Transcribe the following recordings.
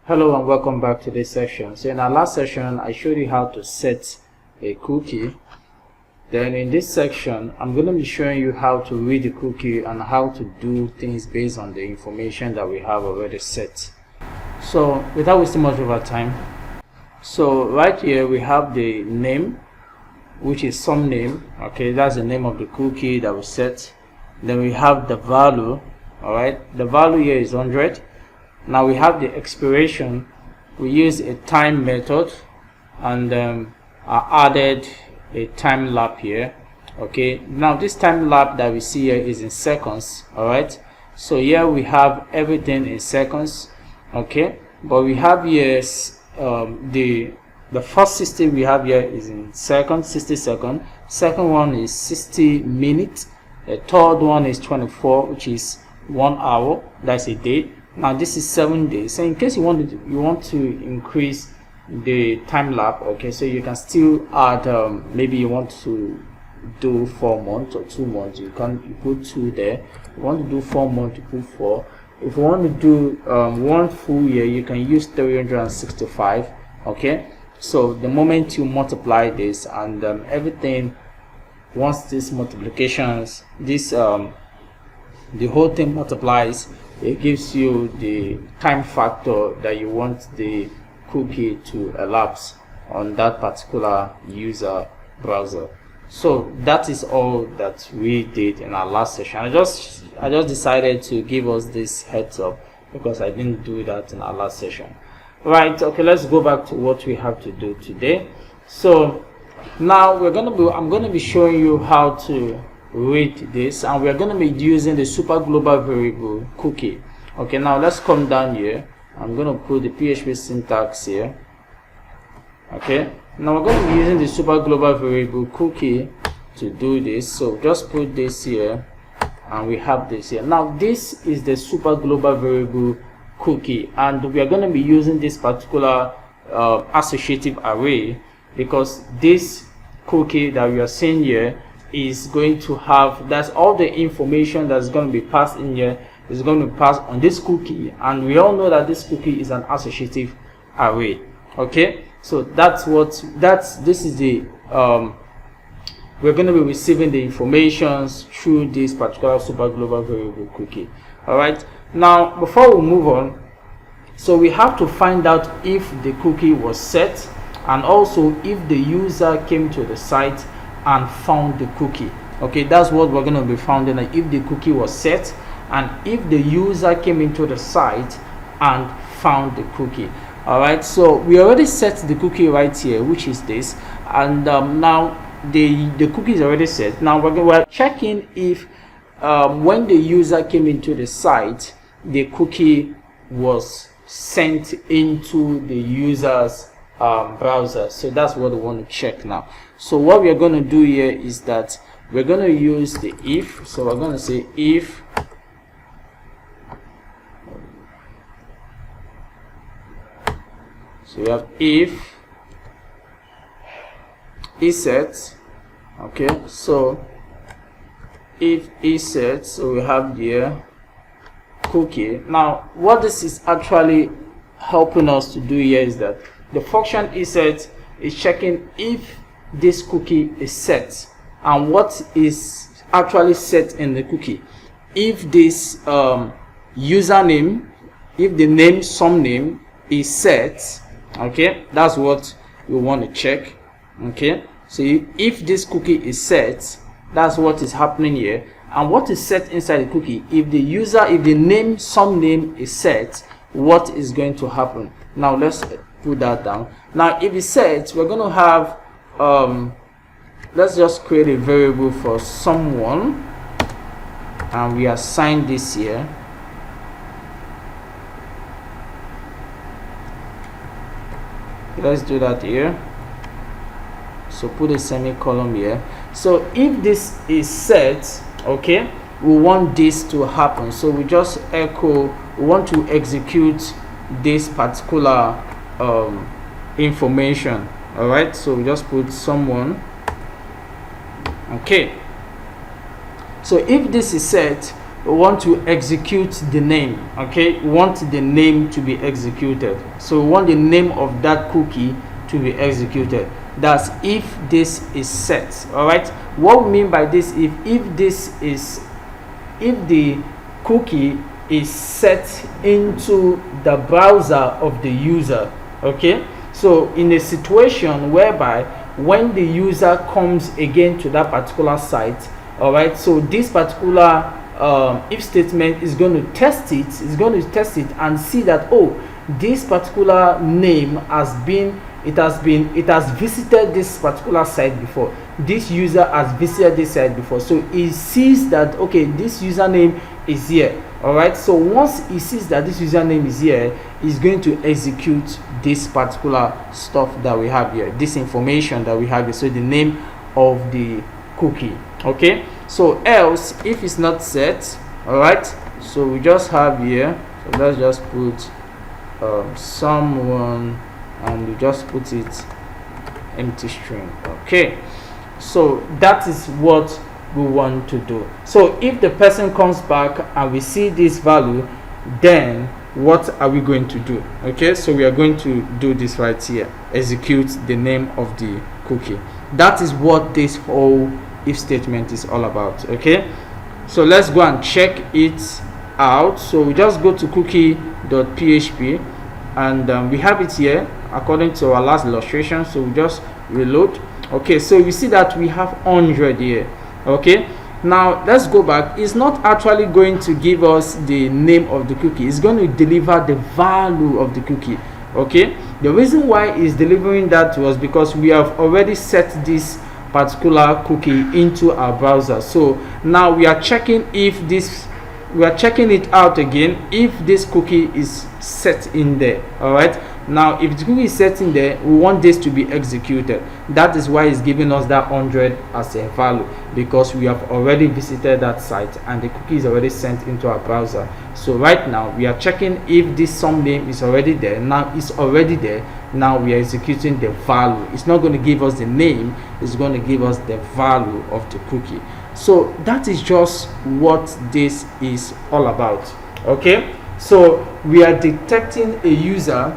Hello and welcome back to this session. So in our last session, I showed you how to set a cookie. Then in this section, I'm going to be showing you how to read the cookie and how to do things based on the information that we have already set. So without wasting much of our time, so right here we have the name, which is some name. Okay, that's the name of the cookie that we set. Then we have the value. All right, the value here is 100. Now we have the expiration. We use a time method and I added a time lap here. Okay, now this time lap that we see here is in seconds. All right, so here we have everything in seconds. Okay, but we have here the first 60 we have here is in seconds, 60 seconds. Second one is 60 minutes. The third one is 24, which is 1 hour. That's a day. Now this is 7 days. So in case you want to increase the time lap, okay, so you can still add maybe you want to do 4 months or 2 months, you put 2 there. If you want to do 4 months, you put 4. If you want to do 1 full year, you can use 365. Okay, so the moment you multiply this and everything, once this multiplications, this the whole thing multiplies, it gives you the time factor that you want the cookie to elapse on that particular user browser. So that is all that we did in our last session. I just decided to give us this heads up because I didn't do that in our last session. Right, okay, let's go back to what we have to do today. So now I'm gonna be showing you how to read this, and we're going to be using the super global variable cookie. Okay, now let's come down here. I'm going to put the PHP syntax here. Okay, now we're going to be using the super global variable cookie to do this. So just put this here and we have this here. Now this is the super global variable cookie, and we are going to be using this particular associative array because this cookie that we are seeing here is going to have, that's all the information that's going to be passed in here is going to pass on this cookie, and we all know that this cookie is an associative array. Okay, so this is the we're going to be receiving the informations through this particular super global variable cookie. All right, now before we move on, so we have to find out if the cookie was set and also if the user came to the site and found the cookie. Okay, that's what we're going to be finding, like if the cookie was set and if the user came into the site and found the cookie. All right, so we already set the cookie right here, which is this, and now the cookie is already set. Now we're checking if when the user came into the site, the cookie was sent into the user's browser. So that's what we want to check now. So what we are going to do here is that we're going to use the if. So we're going to say if we have if is set. Okay, so if is set, so we have the cookie. Now what this is actually helping us to do here is that the function isSet is checking if this cookie is set and what is actually set in the cookie. If this username, if the name some name is set, okay, that's what we want to check. Okay, so if this cookie is set, that's what is happening here. And what is set inside the cookie? If the name some name is set, what is going to happen? Now let's put that down. Now if it's set, we're going to have let's just create a variable for someone and we assign this here. Let's do that here. So put a semicolon here. So if this is set, okay, we want this to happen, so we just echo, we want to execute this particular information. All right, so we just put someone. Okay, so if this is set, we want to execute the name. Okay, we want the name to be executed, so we want the name of that cookie to be executed. That's if this is set. All right, what we mean by this, if the cookie is set into the browser of the user. Okay, so in a situation whereby when the user comes again to that particular site, all right, so this particular if statement is going to test it, and see that, oh, this particular name has visited this particular site before, this user has visited this site before, so it sees that, okay, this username is here. All right, so once he sees that this username is here, he's going to execute this particular stuff that we have here, this information that we have here, so the name of the cookie. Okay, so else if it's not set, all right, so we just have here, so let's just put someone, and we just put it empty string. Okay, so that is what we want to do. So if the person comes back and we see this value, then what are we going to do? Okay, so we are going to do this right here, execute the name of the cookie. That is what this whole if statement is all about. Okay, so let's go and check it out. So we just go to cookie.php, and we have it here according to our last illustration. So we just reload. Okay, so you see that we have 100 here. Okay, now let's go back. It's not actually going to give us the name of the cookie, it's going to deliver the value of the cookie. Okay, the reason why it's delivering that was because we have already set this particular cookie into our browser. So now we are checking if this, we are checking it out again if this cookie is set in there. All right, now if the cookie is set in there, we want this to be executed. That is why it's giving us that 100 as a value, because we have already visited that site and the cookie is already sent into our browser. So right now we are checking if this some name is already there. Now it's already there. Now we are executing the value. It's not going to give us the name, it's going to give us the value of the cookie. So that is just what this is all about. Okay, so we are detecting a user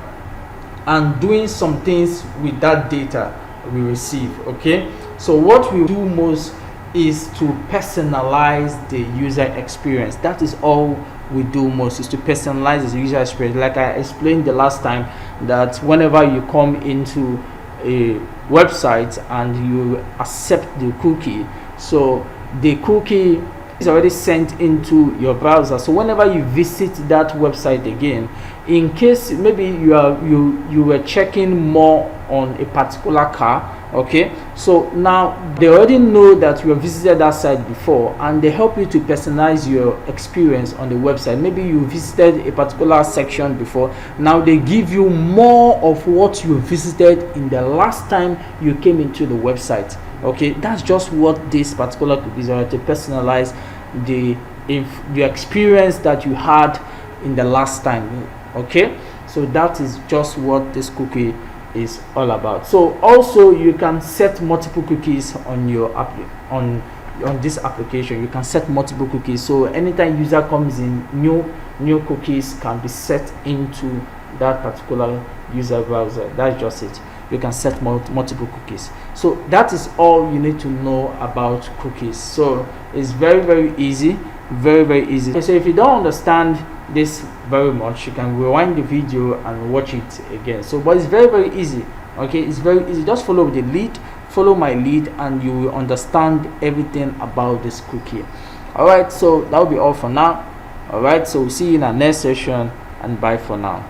and doing some things with that data we receive. Okay, so what we do most is to personalize the user experience. That is all we do most, is to personalize the user experience. Like I explained the last time, that whenever you come into a website and you accept the cookie, so the cookie is already sent into your browser. So whenever you visit that website again, in case maybe you were checking more on a particular car, okay, so now they already know that you have visited that site before, and they help you to personalize your experience on the website. Maybe you visited a particular section before, now they give you more of what you visited in the last time you came into the website. Okay, that's just what this particular cookie is, to personalize the experience that you had in the last time. Okay, so that is just what this cookie is all about. So also you can set multiple cookies on your app, on this application. You can set multiple cookies, so anytime user comes in, new cookies can be set into that particular user browser. That's just it. You can set multiple cookies. So that is all you need to know about cookies. So it's very easy, very easy. So if you don't understand this very much, you can rewind the video and watch it again. So but it's very easy. Okay, it's very easy. Just follow the lead, follow my lead, and you will understand everything about this cookie. All right, so that will be all for now. All right, so we'll see you in our next session, and bye for now.